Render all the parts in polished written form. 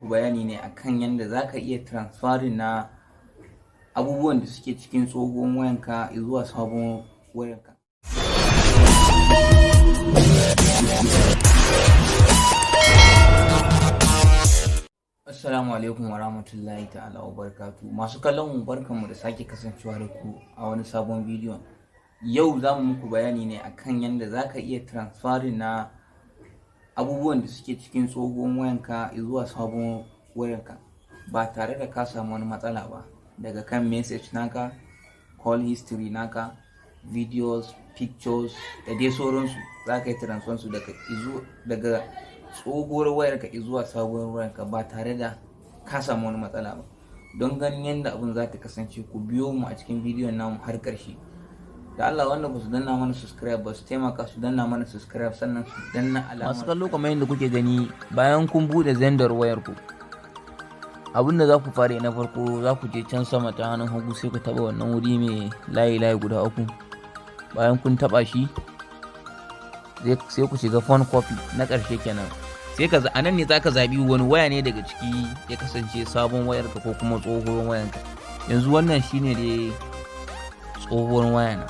bayani ne akan yadda za ka iya transferring na abubuwan da suke cikin tsohon wayanka zuwa sabon wayanka. Assalamu alaikum wa rahmatullahi ta'ala wa barakatuh. Masu kallon mu barkanmu da sake kasancewa da ku a wani sabon bidiyon. Yau za mu muku bayani ne akan yadda za ka iya transferring na abubuwan da suke cikin tsohon wayanka zuwa sabon wayanka ba tare da ka samu wani matsala ba, daga kan message naka, call history naka, videos, pictures da dai sauransu. Za ka yi transfer su daga tsohuwar wayarka zuwa sabuwar wayarka ba tare da ka samu wani matsala ba. Don ganin yadda abin za ta kasance, ku biyo mu a cikin bidiyon namu har ƙarshe. Da Allah wanda ba su danna mana subscribe ba su taimaka su danna mana subscribe, sannan su danna alamar. Masu kallo kamar yadda kuke gani, bayan kun bude zendar wayar ku, abinda za ku fara na farko za ku je can sama ta hannun hagu, sai ku taba wannan wuri mai layi guda uku. Bayan kun taba shi sai ku shiga phone copy na ƙarshe kenan. Sai ka a nan ne za ka zaɓi wani waya ne daga ciki ya kasance sabon wayarka ko kuma tsohuwar wayanka. Yanzu wannan shine dai tsohuwar waya na.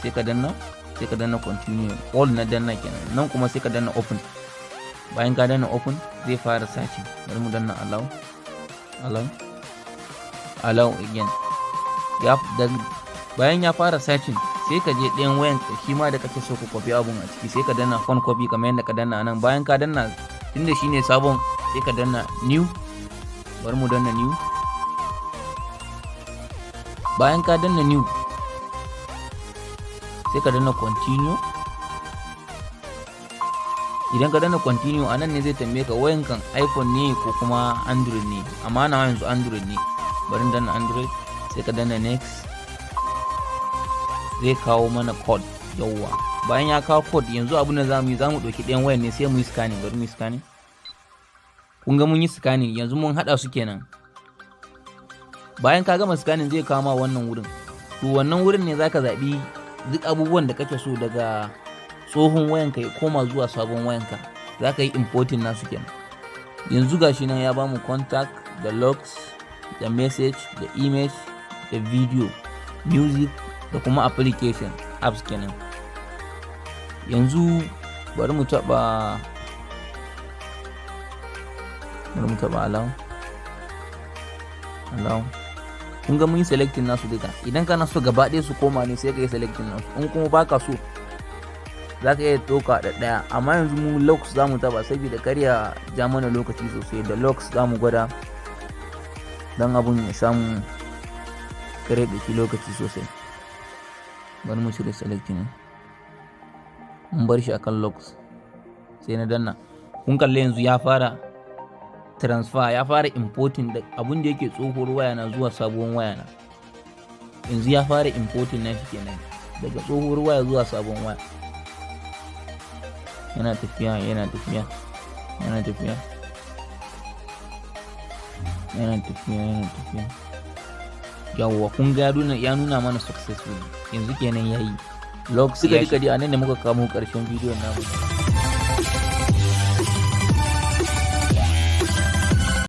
Sai ka danna continue, all na danna kenan. Nan kuma sai ka danna open. Bayan ka danna open zai fara searching. Bari mu danna allow again. Bayan ya fara searching sai ka je ɗayan wayan shi ma da kake so ka copy abun a ciki, sai ka danna phone copy kamar yadda ka danna nan. Bayan ka danna, tunda shine sabon, sai ka danna new. Bari mu danna new. Bayan ka danna new sai ka danna continue. Idan ka danna continue, a nan ne zai tambaye ka wayan kan iPhone ne ko kuma Android ne, amma na yanzu Android ne. Bari danna Android, sai ka danna next. Zai kawo mana code. Yawwa, bayan ya kawo code, yanzu abin da zamu ɗauki ɗayan wayan ne sai mu yi scanning. Bari mu yi scanning. Kun ga mun yi scanning, yanzu mun haɗa su kenan. Bayan ka gama scanning zai kawo ma wannan wurin. To wannan wurin ne zaka zaɓi duk abubuwan da kake so daga tsohon wayanka ya koma zuwa sabon wayanka. Zaka yi importing nasu kenan. Yanzu gashi nan ya bamu contact, da logs, da message, da image, da video, music, da kuma application apps kenan. Yanzu bari mu taba allow. Kun ga mun yi selecting nasu duka. Idan kana so gaba ɗaya su koma ne sai ka yi selecting nasu. In kuma baka so za ka iya ɗauka da ɗaya. Amma yanzu mu logs za mu taba saboda karya ja mana lokaci sosai. Da logs za mu gwada don abun ya samu kare ɗauki lokaci sosai. Bari mu cire selecting. Mun bar shi akan logs, sai na danna. Kun kalle yanzu ya fara transfer, ya fara importing da abun da yake tsohuwar waya na zuwa sabuwar waya na. Yanzu ya fara importing na shi kenan daga tsohuwar waya zuwa sabon waya. Yana tafiya. Yawwa, kun ga ya nuna mana successful. Yanzu kenan yayi. Logs ya kadi anan ne muka kamo ƙarshen bidiyon namu.